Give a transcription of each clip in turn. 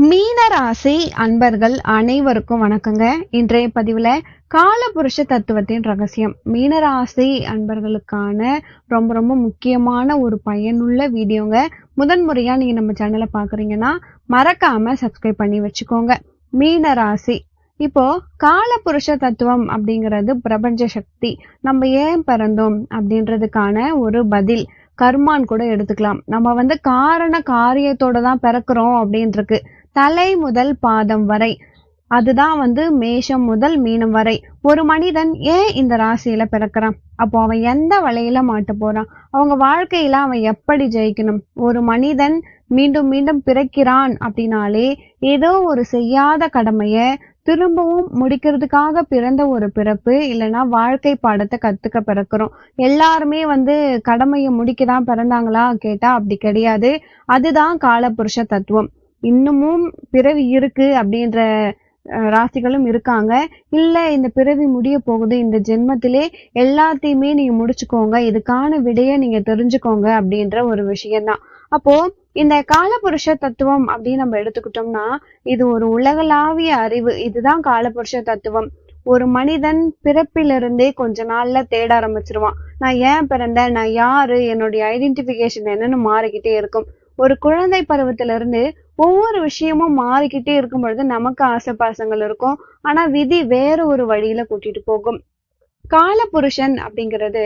மீனராசி அன்பர்கள் அனைவருக்கும் வணக்கங்க. இன்றைய பதிவுல காலபுருஷ தத்துவத்தின் ரகசியம் மீனராசி அன்பர்களுக்கான ரொம்ப ரொம்ப முக்கியமான ஒரு பயனுள்ள வீடியோங்க. முதன்முறையா நீங்க நம்ம சேனலை பாக்குறீங்கன்னா மறக்காம சப்ஸ்கிரைப் பண்ணி வச்சுக்கோங்க. மீனராசி இப்போ காலபுருஷ தத்துவம் அப்படிங்கிறது பிரபஞ்ச சக்தி. நம்ம ஏன் பிறந்தோம் அப்படின்றதுக்கான ஒரு பதில். கர்மான் கூட எடுத்துக்கலாம். நம்ம காரண காரியத்தோட தான் பிறக்கிறோம் அப்படின்ட்டு தலை முதல் பாதம் வரை, அதுதான் மேஷம் முதல் மீனம் வரை ஒரு மனிதன் ஏன் இந்த ராசியில பிறக்கிறான், அப்போ அவன் எந்த வலையில மாட்ட போறான், அவங்க வாழ்க்கையில அவன் எப்படி ஜெயிக்கணும். ஒரு மனிதன் மீண்டும் மீண்டும் பிறக்கிறான் அப்படின்னாலே ஏதோ ஒரு செய்யாத கடமைய திரும்பவும் முடிக்கிறதுக்காக பிறந்த ஒரு பிறப்பு, இல்லைன்னா வாழ்க்கை பாடத்தை கத்துக்க பிறக்கிறோம். எல்லாருமே கடமையை முடிக்கதான் பிறந்தாங்களா கேட்டா அப்படி கிடையாது. அதுதான் காலபுருஷ தத்துவம். இன்னமும் பிறவி இருக்கு அப்படின்ற ராசிகளும் இருக்காங்க. இல்ல இந்த பிறவி முடிய போகுது, இந்த ஜென்மத்திலே எல்லாத்தையுமே நீங்க முடிச்சுக்கோங்க, இதுக்கான விடையை நீங்க தெரிஞ்சுக்கோங்க அப்படின்ற ஒரு விஷயம்தான். அப்போ இந்த காலபுருஷ தத்துவம் அப்படின்னு நம்ம எடுத்துக்கிட்டோம்னா இது ஒரு உலகளாவிய அறிவு. இதுதான் காலபுருஷ தத்துவம். ஒரு மனிதன் பிறப்பிலிருந்தே கொஞ்ச நாள்ல தேட ஆரம்பிச்சிருவான். நான் ஏன் பிறந்தேன், நான் யாரு, என்னுடைய ஐடென்டிபிகேஷன் என்னன்னு மாறிக்கிட்டே இருக்கும். ஒரு குழந்தை பருவத்திலிருந்து ஒவ்வொரு விஷயமும் மாறிக்கிட்டே இருக்கும் பொழுது நமக்கு ஆசைப்பாசங்கள் இருக்கும். ஆனா விதி வேற ஒரு வழியில கூட்டிட்டு போகும். காலபுருஷன் அப்படிங்கிறது,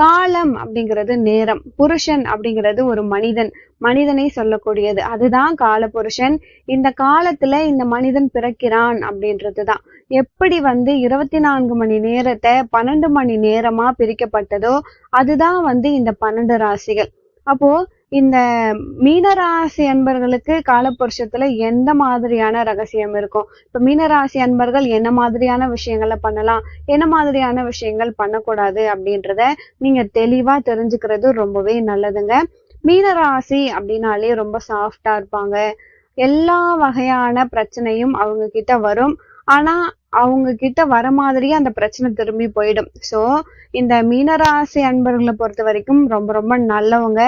காலம் அப்படிங்கிறது நேரம், புருஷன் அப்படிங்கிறது ஒரு மனிதனை சொல்லக்கூடியது. அதுதான் காலபுருஷன். இந்த காலத்துல இந்த மனிதன் பிறக்கிறான் அப்படின்றதுதான். எப்படி 24 மணி நேரத்தை 12 மணி நேரமா பிரிக்கப்பட்டதோ அதுதான் இந்த 12 ராசிகள். அப்போ இந்த மீனராசி அன்பர்களுக்கு காலபுருஷத்துல எந்த மாதிரியான ரகசியம் இருக்கும், இப்ப மீனராசி அன்பர்கள் என்ன மாதிரியான விஷயங்களை பண்ணலாம், என்ன மாதிரியான விஷயங்கள் பண்ணக்கூடாது அப்படின்றத நீங்க தெளிவா தெரிஞ்சுக்கிறது ரொம்பவே நல்லதுங்க. மீனராசி அப்படின்னாலே ரொம்ப சாஃப்டா இருப்பாங்க. எல்லா வகையான பிரச்சனையும் அவங்க கிட்ட வரும். ஆனா அவங்க கிட்ட வர மாதிரியே அந்த பிரச்சனை திரும்பி போயிடும். சோ இந்த மீனராசி அன்பர்களை பொறுத்த வரைக்கும் ரொம்ப ரொம்ப நல்லவங்க.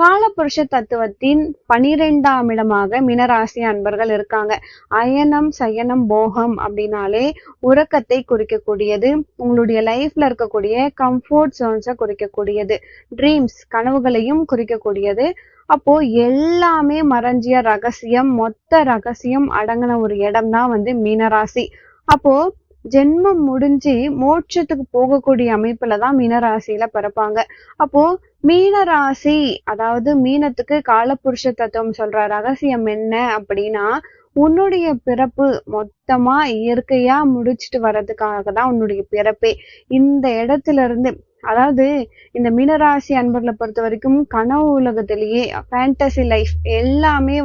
காலபுருஷ தத்துவத்தின் 12ஆம் இடமாக மீனராசி அன்பர்கள் இருக்காங்க. அயனம் சயனம் போகம் அப்படின்னாலே உறக்கத்தை குறிக்கக்கூடியது, உங்களுடைய லைஃப்ல இருக்கக்கூடிய கம்ஃபர்ட் ஜோன்ஸை குறிக்கக்கூடியது, ட்ரீம்ஸ் கனவுகளையும் குறிக்கக்கூடியது. அப்போ எல்லாமே மறைஞ்சிய ரகசியம், மொத்த ரகசியம் அடங்கின ஒரு இடம் தான் மீனராசி. அப்போ ஜென்மம் முடிஞ்சு மோட்சத்துக்கு போகக்கூடிய அமைப்புலதான் மீனராசியில பிறப்பாங்க. அப்போ மீனராசி, அதாவது மீனத்துக்கு காலபுருஷ தத்துவம் சொல்ற ரகசியம் என்ன அப்படின்னா, உன்னுடைய பிறப்பு மொத்தமா இயற்கையா முடிச்சுட்டு வர்றதுக்காக தான் உன்னுடைய பிறப்பே. இந்த இடத்துல இருந்து, அதாவது இந்த மீனராசி அன்பர்களை பொறுத்த வரைக்கும் கனவு உலகத்திலேயே ஃபேண்டசி லைஃப் எல்லாமே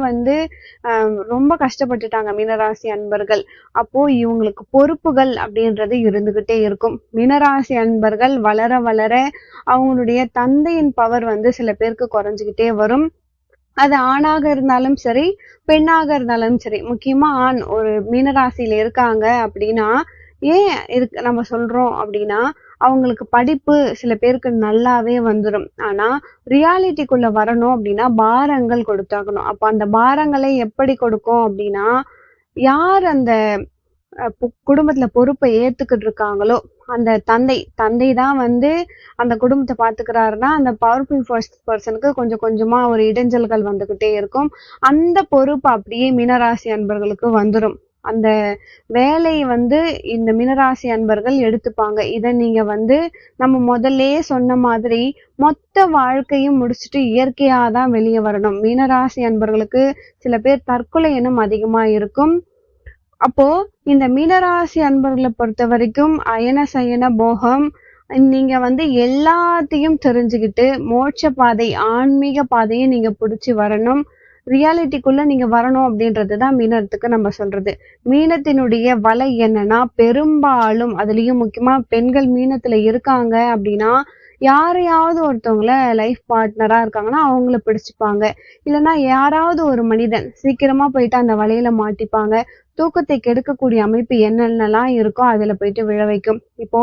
ரொம்ப கஷ்டப்பட்டுட்டாங்க மீனராசி அன்பர்கள். அப்போ இவங்களுக்கு பொறுப்புகள் அப்படின்றது இருந்துகிட்டே இருக்கும். மீனராசி அன்பர்கள் வளர வளர அவங்களுடைய தந்தையின் பவர் சில பேருக்கு குறைஞ்சுக்கிட்டே வரும். அது ஆணாக இருந்தாலும் சரி, பெண்ணாக இருந்தாலும் சரி. முக்கியமா ஆண் ஒரு மீனராசியில இருக்காங்க அப்படின்னா ஏன் இருக்கு நம்ம சொல்றோம் அப்படின்னா, அவங்களுக்கு படிப்பு சில பேருக்கு நல்லாவே வந்துடும். ஆனா ரியாலிட்டிக்குள்ள வரணும் அப்படின்னா பாரங்கள் கொடுத்தாகணும். அப்ப அந்த பாரங்களை எப்படி கொடுக்கும் அப்படின்னா, யார் அந்த குடும்பத்துல பொறுப்பை ஏத்துக்கிட்டு இருக்காங்களோ அந்த தந்தை தான் அந்த குடும்பத்தை பாத்துக்கிறாருன்னா, அந்த பவர்ஃபுல் பர்சனுக்கு கொஞ்சம் கொஞ்சமா ஒரு இடைஞ்சல்கள் வந்துகிட்டே இருக்கும். அந்த பொறுப்பு அப்படியே மீனராசி அன்பர்களுக்கு வந்துடும். அந்த வேலையை இந்த மீனராசி அன்பர்கள் எடுத்துப்பாங்க. இதை நீங்க நம்ம முதல்லயே சொன்ன மாதிரி மொத்த வாழ்க்கையும் முடிச்சுட்டு இயற்கையாதான் வெளியே வரணும். மீனராசி அன்பர்களுக்கு சில பேர் தற்கொலை எண்ணம் அதிகமா இருக்கும். அப்போ இந்த மீனராசி அன்பர்களை பொறுத்த வரைக்கும் அயன சயன போகம், நீங்க எல்லாத்தையும் தெரிஞ்சுக்கிட்டு மோட்ச பாதை, ஆன்மீக பாதையை நீங்க பிடிச்சி வரணும். ரியாலிட்டிக்குள்ள நீங்க வரணும் அப்படின்றதுதான் மீனத்துக்கு நம்ம சொல்றது. மீனத்தினுடைய வலை என்னன்னா, பெரும்பாலும் அதுலயும் முக்கியமா பெண்கள் மீனத்துல இருக்காங்க அப்படின்னா, யாரையாவது ஒருத்தவங்கள லைஃப் பார்ட்னரா இருக்காங்கன்னா அவங்கள பிடிச்சுப்பாங்க. இல்லைன்னா யாராவது ஒரு மனிதன் சீக்கிரமா போயிட்டு அந்த வலையில மாட்டிப்பாங்க. தூக்கத்தை கெடுக்கக்கூடிய அமைப்பு என்னென்னலாம் இருக்கோ அதுல போயிட்டு விழ வைக்கும். இப்போ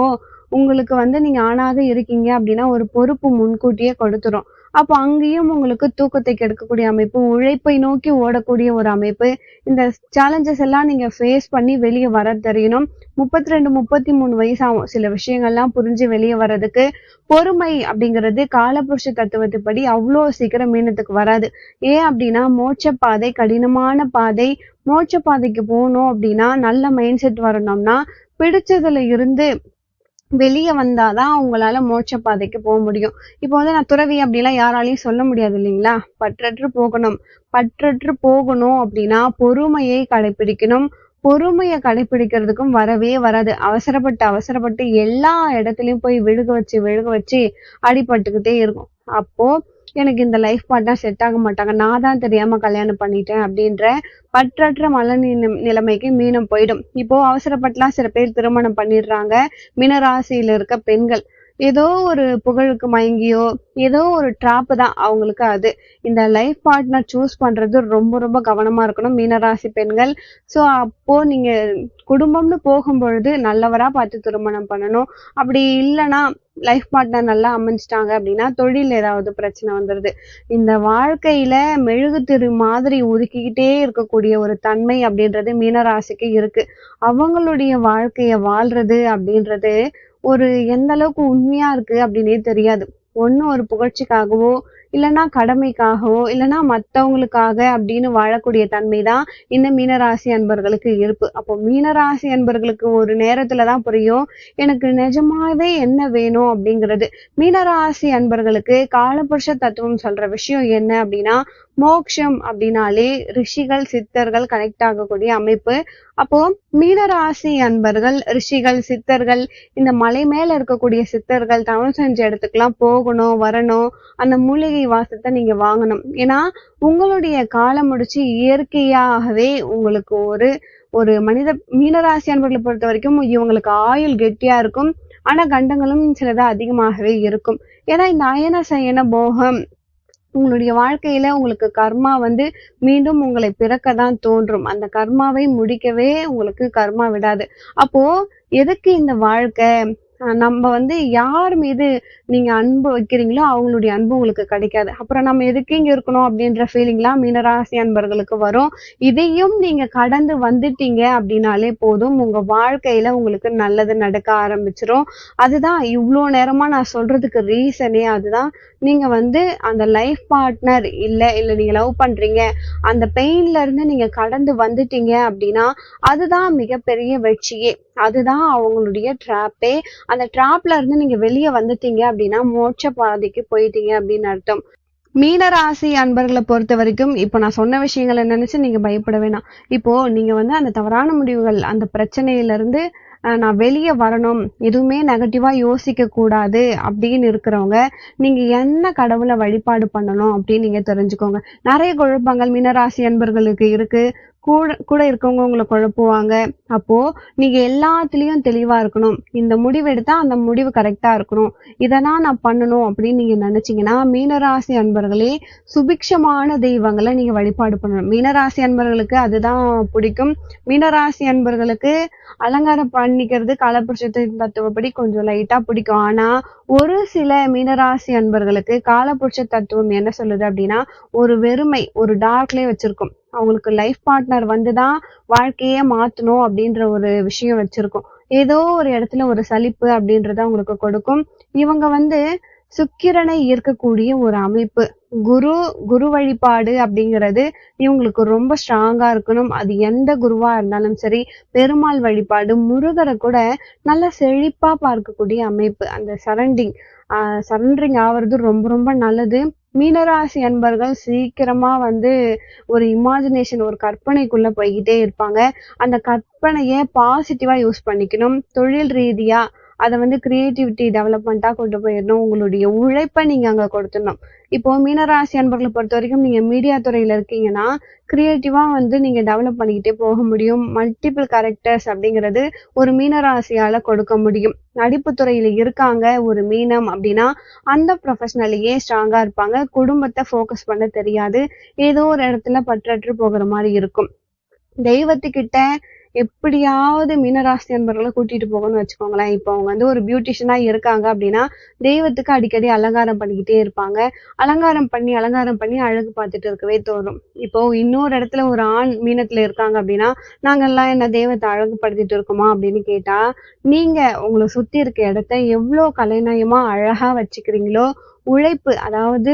உங்களுக்கு நீங்க ஆணாக இருக்கீங்க அப்படின்னா ஒரு பொறுப்பு முன்கூட்டியே கொடுத்துரும். அப்போ அங்கேயும் உங்களுக்கு தூக்கத்தை கெடுக்கக்கூடிய அமைப்பு, உழைப்பை நோக்கி ஓடக்கூடிய ஒரு அமைப்பு. இந்த சேலஞ்சஸ் எல்லாம் நீங்க ஃபேஸ் பண்ணி வெளிய வர தெரியணும். 32, 33 வயசு ஆகும் சில விஷயங்கள்லாம் புரிஞ்சு வெளிய வர்றதுக்கு. பொறுமை அப்படிங்கிறது காலபுருஷ தத்துவத்துப்படி அவ்வளோ சீக்கிரம் மீனத்துக்கு வராது. ஏன் அப்படின்னா, மோட்ச பாதை கடினமான பாதை. மோட்ச பாதைக்கு போகணும் அப்படின்னா, நல்ல மைண்ட் செட் வரணும்னா, பிடிச்சதுல இருந்து வெளிய வந்தா தான் உங்களால மோட்ச பாதைக்கு போ முடியும். இப்போ வந்து நான் துறவி அப்படிலாம் யாராலயும் சொல்ல முடியாது இல்லைங்களா? பற்றற்று போகணும். பற்றற்று போகணும் அப்படின்னா, பொறுமையை கடைப்பிடிக்கணும். பொறுமைய கடைப்பிடிக்கிறதுக்கும் வரவே வராது. அவசரப்பட்டு எல்லா இடத்துலயும் போய் விழுக வச்சு அடிபட்டுக்கிட்டே இருக்கும். அப்போ எனக்கு இந்த லைஃப் பார்ட்னர் செட் ஆக மாட்டாங்க. நான் தான் தெரியாம கல்யாணம் பண்ணிட்டேன் அப்படின்ற பற்றற்ற நிலைமைக்கு மீனம் போயிடும். இப்போ அவசரப்பட்டுலாம் சில பேர் திருமணம் பண்ணிடுறாங்க. மீனராசியில இருக்க பெண்கள். ஏதோ ஒரு புகழுக்கு மயங்கியோ, ஏதோ ஒரு ட்ராப் தான் அவங்களுக்கு அது. இந்த லைஃப் பார்ட்னர் சூஸ் பண்றது ரொம்ப ரொம்ப கவனமா இருக்கணும் மீனராசி பெண்கள். ஸோ அப்போ நீங்க குடும்பம்னு போகும்பொழுது நல்லவரா பார்த்து திருமணம் பண்ணணும். அப்படி இல்லைன்னா லைஃப் பார்ட்னர் நல்லா அமைஞ்சிட்டாங்க அப்படின்னா தொழில் ஏதாவது பிரச்சனை வந்துருது. இந்த வாழ்க்கையில மெழுகுதிரி மாதிரி உருக்கிக்கிட்டே இருக்கக்கூடிய ஒரு தன்மை அப்படின்றது மீனராசிக்கு இருக்கு. அவங்களுடைய வாழ்க்கைய வாழ்றது அப்படின்றது ஒரு எந்த அளவுக்கு உண்மையா இருக்கு அப்படின்னே தெரியாது. ஒண்ணு ஒரு புகழ்ச்சிக்காகவோ, இல்லைன்னா கடமைக்காகவோ, இல்லைன்னா மத்தவங்களுக்காக அப்படின்னு வாழக்கூடிய தன்மைதான் இந்த மீனராசி அன்பர்களுக்கு இருப்பு. அப்போ மீனராசி அன்பர்களுக்கு ஒரு நேரத்துலதான் புரியும் எனக்கு நிஜமாவே என்ன வேணும் அப்படிங்கிறது. மீனராசி அன்பர்களுக்கு காலபுருஷ தத்துவம் சொல்ற விஷயம் என்ன அப்படின்னா, மோக்ஷம் அப்படின்னாலே ரிஷிகள் சித்தர்கள் கனெக்ட் ஆகக்கூடிய அமைப்பு. அப்போ மீனராசி அன்பர்கள் ரிஷிகள் சித்தர்கள் இந்த மலை மேல இருக்கக்கூடிய சித்தர்கள் தவம் செஞ்ச இடத்துக்குலாம் போகணும் வரணும். அந்த மூலிகை வாசத்தை நீங்க வாங்கணும். ஏன்னா உங்களுடைய காலம் முடிச்சு இயற்கையாகவே உங்களுக்கு ஒரு ஒரு மனித மீனராசி அன்பர்களை பொறுத்த வரைக்கும் இவங்களுக்கு ஆயுள் கெட்டியா இருக்கும். ஆனா கண்டங்களும் சிலது அதிகமாகவே இருக்கும். ஏன்னா இந்த அயன சயன போகம் உங்களுடைய வாழ்க்கையில உங்களுக்கு கர்மா வந்து மீண்டும் உங்களை பிறக்கதான் தோன்றும். அந்த கர்மாவை முடிக்கவே உங்களுக்கு கர்மா விடாது. அப்போ எதுக்கு இந்த வாழ்க்கை? நம்ம வந்து யார் மீது நீங்க அன்பு வைக்கிறீங்களோ அவங்களுடைய அன்பு உங்களுக்கு கிடைக்காது. அப்புறம் நம்ம எதுக்கு இங்க இருக்கணும் அப்படின்ற ஃபீலிங்லாம் மீனராசி அன்பர்களுக்கு வரும். இதையும் நீங்க கடந்து வந்துட்டீங்க அப்படின்னாலே போதும். உங்க வாழ்க்கையில உங்களுக்கு நல்லது நடக்க ஆரம்பிச்சிரும். அதுதான் இவ்வளோ நேரமா நான் சொல்றதுக்கு ரீசனே அதுதான். நீங்க வந்து அந்த லைஃப் பார்ட்னர் இல்ல நீங்க லவ் பண்றீங்க, அந்த பெயின்ல இருந்து நீங்க கடந்து வந்துட்டீங்க அப்படின்னா அதுதான் மிகப்பெரிய வெற்றியே. அதுதான் அவங்களுடைய ட்ராப்பே. அந்த ட்ராப்ல இருந்து நீங்க வெளியே வந்துட்டீங்க அப்படின்னா மோட்ச பாதைக்கு போயிட்டீங்க அப்படின்னு அர்த்தம். மீனராசி அன்பர்களை பொறுத்த வரைக்கும் இப்போ நான் சொன்ன விஷயங்களை நினைச்சு நீங்க பயப்பட வேணாம். இப்போ நீங்க வந்து அந்த தவறான முடிவுகள் அந்த பிரச்சனையில இருந்து நான் வெளியே வரணும், எதுவுமே நெகட்டிவா யோசிக்க கூடாது அப்படின்னு இருக்கிறவங்க நீங்க என்ன கடவுளை வழிபாடு பண்ணணும் அப்படின்னு நீங்க தெரிஞ்சுக்கோங்க. நிறைய குழப்பங்கள் மீனராசி அன்பர்களுக்கு இருக்கு. கூட கூட இருக்கவங்க உங்களை குழப்புவாங்க. அப்போ நீங்க எல்லாத்துலயும் தெளிவா இருக்கணும். இந்த முடிவு எடுத்தா அந்த முடிவு கரெக்டா இருக்கணும். இதெல்லாம் நான் பண்ணணும் அப்படின்னு நீங்க நினைச்சீங்கன்னா மீனராசி அன்பர்களே சுபிக்ஷமான தெய்வங்களை நீங்க வழிபாடு பண்ணணும். மீனராசி அன்பர்களுக்கு அதுதான் பிடிக்கும். மீனராசி அன்பர்களுக்கு அலங்காரம் பண்ணிக்கிறது காலபுருஷத்தின் தத்துவப்படி கொஞ்சம் லைட்டா பிடிக்கும். ஆனா ஒரு சில மீனராசி அன்பர்களுக்கு காலபுருஷ தத்துவம் என்ன சொல்லுது அப்படின்னா ஒரு வெறுமை, ஒரு டார்க்லயே வச்சிருக்கும். அவங்களுக்கு லைஃப் பார்ட்னர் வந்துதான் வாழ்க்கையே மாத்தணும் அப்படின்ற ஒரு விஷயம் வச்சிருக்கும். ஏதோ ஒரு இடத்துல ஒரு சலிப்பு அப்படின்றத அவங்களுக்கு கொடுக்கும். இவங்க வந்து சுக்கிரனை ஈர்க்கக்கூடிய ஒரு அமைப்பு. குரு வழிபாடு அப்படிங்கிறது இவங்களுக்கு ரொம்ப ஸ்ட்ராங்கா இருக்கணும். அது எந்த குருவா இருந்தாலும் சரி. பெருமாள் வழிபாடு, முருகரை கூட நல்லா செழிப்பா பார்க்கக்கூடிய அமைப்பு. அந்த சரண்டரிங் ஆவறது ரொம்ப ரொம்ப நல்லது. மீனராசி அன்பர்கள் சீக்கிரமா வந்து ஒரு இமேஜினேஷன், ஒரு கற்பனைக்குள்ள போய்கிட்டே இருப்பாங்க. அந்த கற்பனைய பாசிட்டிவா யூஸ் பண்ணிக்கணும். தொழில் ரீதியா அதை வந்து கிரியேட்டிவிட்டி டெவலப்மெண்ட்டா கொண்டு போயிடணும். உங்களுடைய உழைப்பை நீங்க அங்க கொடுத்துடணும். இப்போ மீனராசி அன்பர்களை பொறுத்த வரைக்கும் நீங்க மீடியா துறையில இருக்கீங்கன்னா கிரியேட்டிவா வந்து நீங்க டெவலப் பண்ணிக்கிட்டே போக முடியும். மல்டிபிள் கேரக்டர்ஸ் அப்படிங்கிறது ஒரு மீனராசியால கொடுக்க முடியும். நடிப்பு துறையில இருக்காங்க ஒரு மீனம் அப்படின்னா அந்த ப்ரொஃபஷனலையே ஸ்ட்ராங்கா இருப்பாங்க. குடும்பத்தை ஃபோக்கஸ் பண்ண தெரியாது. ஏதோ ஒரு இடத்துல பற்றற்று போகிற மாதிரி இருக்கும். தெய்வத்துக்கிட்ட எப்படியாவது மீனராசி அன்பர்களை கூட்டிட்டு போகணும்னு வச்சுக்கோங்களேன். இப்போ அவங்க வந்து ஒரு பியூட்டிஷியனா இருக்காங்க அப்படின்னா, தெய்வத்துக்கு அடிக்கடி அலங்காரம் பண்ணிக்கிட்டே இருப்பாங்க. அலங்காரம் பண்ணி அழகு பார்த்துட்டு இருக்கவே தோணும். இப்போ இன்னொரு இடத்துல ஒரு ஆண் மீனத்துல இருக்காங்க அப்படின்னா, நாங்கெல்லாம் என்ன தெய்வத்த அழகுபடுத்திட்டு இருக்கோமா அப்படின்னு கேட்டா, நீங்க உங்கள சுத்தி இருக்க இடத்த எவ்ளோ கலைநயமா அழகா வச்சுக்கிறீங்களோ, உழைப்பு அதாவது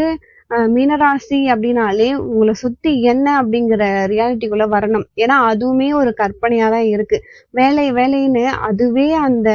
மீனராசி அப்படின்னாலே உங்கள சுத்தி என்ன அப்படிங்கிற ரியாலிட்டிக்குள்ள வரணும். ஏன்னா அதுவுமே ஒரு கற்பனையா தான் இருக்கு. வேலைன்னு அதுவே அந்த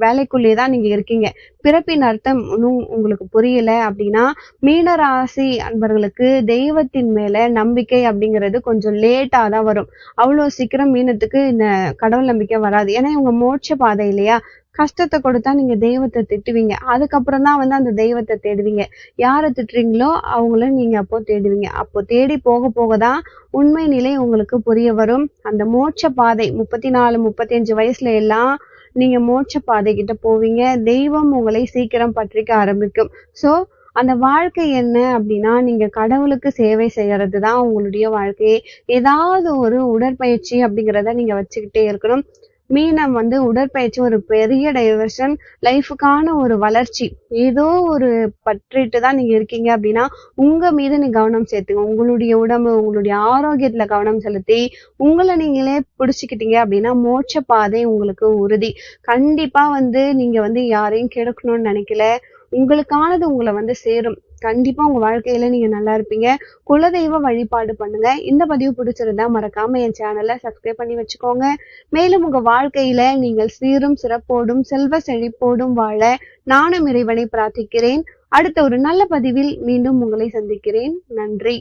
வேலைக்குள்ளேயே தான் நீங்க இருக்கீங்க. பிறப்பின் அர்த்தம் இன்னும் உங்களுக்கு புரியல அப்படின்னா, மீனராசி அன்பர்களுக்கு தெய்வத்தின் மேல நம்பிக்கை அப்படிங்கிறது கொஞ்சம் லேட்டா தான் வரும். அவ்வளோ சீக்கிரம் மீனத்துக்கு இந்த கடவுள் நம்பிக்கை வராது. ஏன்னா இவங்க மோட்ச பாதை இல்லையா? கஷ்டத்த கொடுத்தா நீங்க தெய்வத்த திட்டுவீங்க. அதுக்கப்புறம் தான் வந்து அந்த தெய்வத்த தேடுவீங்க. யார திட்டுறீங்களோ அவங்கள நீங்க அப்போ தேடுவீங்க. அப்போ தேடி போக போக தான் உண்மை நிலை உங்களுக்கு புரிய வரும். அந்த மோட்ச பாதை 34, 35 வயசுல எல்லாம் நீங்க மோட்ச பாதை கிட்ட போவீங்க. தெய்வம் உங்களை சீக்கிரம் பற்றிக்க ஆரம்பிக்கும். ஸோ அந்த வாழ்க்கை என்ன அப்படின்னா, நீங்க கடவுளுக்கு சேவை செய்யறது தான் உங்களுடைய வாழ்க்கையே. ஏதாவது ஒரு உடற்பயிற்சி அப்படிங்கிறத நீங்க வச்சுக்கிட்டே இருக்கணும். மீனம் வந்து உடற்பயிற்சி ஒரு பெரிய டைவர்ஷன், லைஃபுக்கான ஒரு வளர்ச்சி. ஏதோ ஒரு பற்றிட்டு தான் நீங்க இருக்கீங்க அப்படின்னா, உங்க மீது நீ கவனம் செலுத்துங்க. உங்களுடைய உடம்பு, உங்களுடைய ஆரோக்கியத்துல கவனம் செலுத்தி, உங்கள நீங்களே பிடிச்சுக்கிட்டீங்க அப்படின்னா, மோட்ச பாதை உங்களுக்கு உறுதி. கண்டிப்பா வந்து நீங்க வந்து யாரையும் கெடுக்கணும்னு நினைக்கல. உங்களுக்கானது உங்கள வந்து சேரும். கண்டிப்பா உங்க வாழ்க்கையில நீங்க நல்லா இருப்பீங்க. குலதெய்வ வழிபாடு பண்ணுங்க. இந்த பதிவு பிடிச்சிருந்தா மறக்காம என் சேனலை சப்ஸ்கிரைப் பண்ணி வச்சுக்கோங்க. மேலும் உங்க வாழ்க்கையில நீங்கள் சீரும் சிறப்போடும் செல்வ செழிப்போடும் வாழ நானும் இறைவனை பிரார்த்திக்கிறேன். அடுத்த ஒரு நல்ல பதிவில் மீண்டும் உங்களை சந்திக்கிறேன். நன்றி.